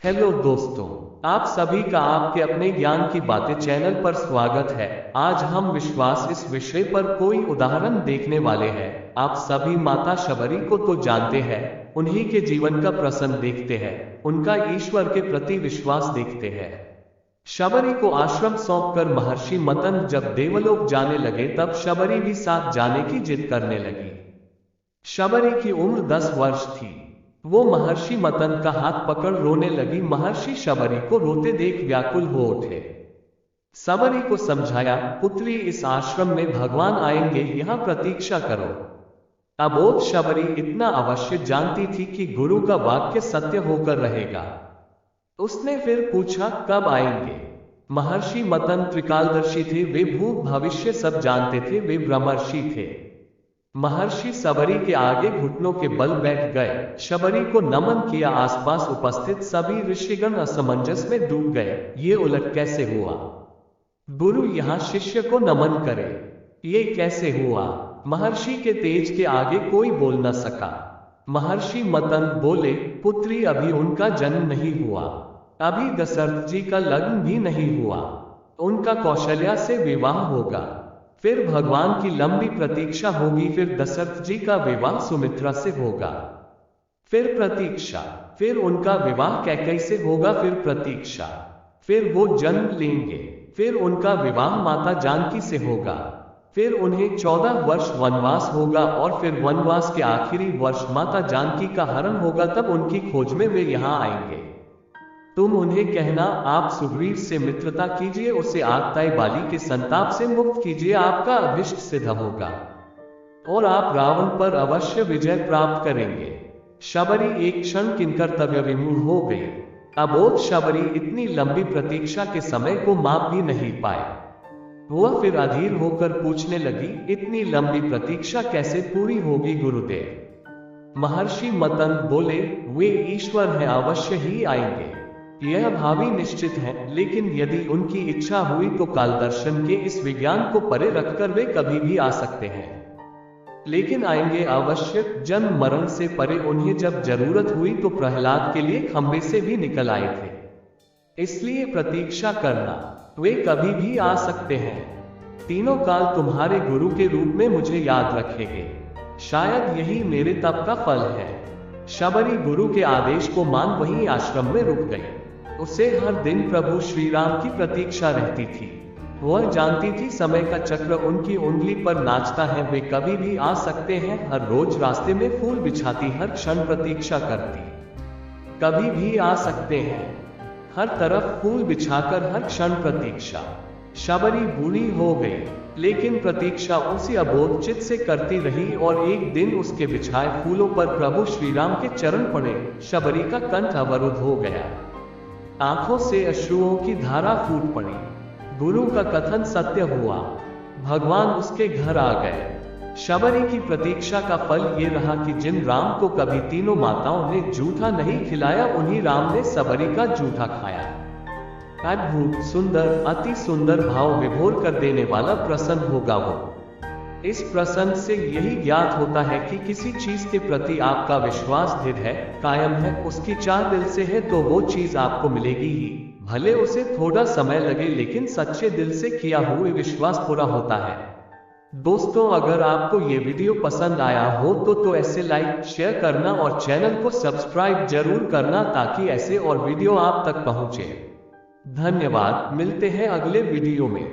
Hello दोस्तों, आप सभी का आपके अपने ज्ञान की बातें चैनल पर स्वागत है। आज हम विश्वास इस विषय पर कोई उदाहरण देखने वाले हैं। आप सभी माता शबरी को तो जानते हैं, उन्हीं के जीवन का प्रसंग देखते हैं, उनका ईश्वर के प्रति विश्वास देखते हैं। शबरी को आश्रम सौंपकर महर्षि मतन जब देवलोक जाने लगे तब शबरी भी साथ जाने की जिद करने लगी। शबरी की उम्र 10 वर्ष थी। वो महर्षि मतन का हाथ पकड़ रोने लगी। महर्षि शबरी को रोते देख व्याकुल हो उठे। शबरी को समझाया, पुत्री इस आश्रम में भगवान आएंगे, यहाँ प्रतीक्षा करो। अबोध शबरी इतना अवश्य जानती थी कि गुरु का वाक्य सत्य होकर रहेगा। उसने फिर पूछा, कब आएंगे? महर्षि मतन त्रिकालदर्शी थे, वे भूत भविष्य सब जानते थे, वे ब्रह्मर्षि थे। महर्षि शबरी के आगे घुटनों के बल बैठ गए। शबरी को नमन किया। आसपास उपस्थित सभी ऋषिगण असमंजस में डूब गए। ये उलट कैसे हुआ? गुरु यहाँ शिष्य को नमन करे, ये कैसे हुआ? महर्षि के तेज के आगे कोई बोल न सका। महर्षि मतन बोले, पुत्री अभी उनका जन्म नहीं हुआ, अभी दशरथ जी का लग्न भी नहीं हुआ, उनका कौशल्या से विवाह होगा, फिर भगवान की लंबी प्रतीक्षा होगी, फिर दशरथ जी का विवाह सुमित्रा से होगा, फिर प्रतीक्षा, फिर उनका विवाह कैकेयी से होगा, फिर प्रतीक्षा, फिर वो जन्म लेंगे, फिर उनका विवाह माता जानकी से होगा, फिर उन्हें 14 वर्ष वनवास होगा और फिर वनवास के आखिरी वर्ष माता जानकी का हरण होगा। तब उनकी खोज में वे यहाँ आएंगे। तुम उन्हें कहना, आप सुग्रीव से मित्रता कीजिए, उसे आगताई बाली के संताप से मुक्त कीजिए, आपका अभिष्ट सिद्ध होगा और आप रावण पर अवश्य विजय प्राप्त करेंगे। शबरी एक क्षण किंकर्तव्य विमूढ़ हो गई। अबोध शबरी इतनी लंबी प्रतीक्षा के समय को माप भी नहीं पाए। वह फिर अधीर होकर पूछने लगी, इतनी लंबी प्रतीक्षा कैसे पूरी होगी गुरुदेव? महर्षि मतन बोले, वे ईश्वर हैं, अवश्य ही आएंगे, यह भावी निश्चित है, लेकिन यदि उनकी इच्छा हुई तो काल दर्शन के इस विज्ञान को परे रखकर वे कभी भी आ सकते हैं। लेकिन आएंगे अवश्य। जन्म मरण से परे उन्हें जब जरूरत हुई तो प्रहलाद के लिए खंबे से भी निकल आए थे। इसलिए प्रतीक्षा करना, वे कभी भी आ सकते हैं। तीनों काल तुम्हारे गुरु के रूप में मुझे याद रखेंगे, शायद यही मेरे तप का फल है। शबरी गुरु के आदेश को मान वहीं आश्रम में रुक गई। उसे हर दिन प्रभु श्री राम की प्रतीक्षा रहती थी। वह जानती थी समय का चक्र उनकी उंगली पर नाचता है, वे कभी भी आ सकते हैं। हर रोज रास्ते में फूल बिछाती, हर क्षण प्रतीक्षा करती, कभी भी आ सकते हैं। हर तरफ फूल बिछाकर हर क्षण प्रतीक्षा। शबरी बूढ़ी हो गई, लेकिन प्रतीक्षा उसी अबोध चित्त से करती रही और एक दिन उसके बिछाए फूलों पर प्रभु श्री राम के चरण पड़े। शबरी का कंठ अवरुद्ध हो गया, आंखों से अश्रुओं की धारा फूट पड़ी। गुरु का कथन सत्य हुआ, भगवान उसके घर आ गए। शबरी की प्रतीक्षा का फल ये रहा कि जिन राम को कभी तीनों माताओं ने जूठा नहीं खिलाया, उन्हीं राम ने शबरी का जूठा खाया। अद्भुत, सुंदर, अति सुंदर, भाव विभोर कर देने वाला प्रसन्न होगा वो। इस प्रसंग से यही ज्ञात होता है कि किसी चीज के प्रति आपका विश्वास दृढ़ है, कायम है, उसकी चाह दिल से है तो वो चीज आपको मिलेगी ही, भले उसे थोड़ा समय लगे, लेकिन सच्चे दिल से किया हुआ विश्वास पूरा होता है। दोस्तों, अगर आपको ये वीडियो पसंद आया हो तो ऐसे लाइक शेयर करना और चैनल को सब्सक्राइब जरूर करना, ताकि ऐसे और वीडियो आप तक पहुंचे। धन्यवाद, मिलते हैं अगले वीडियो में।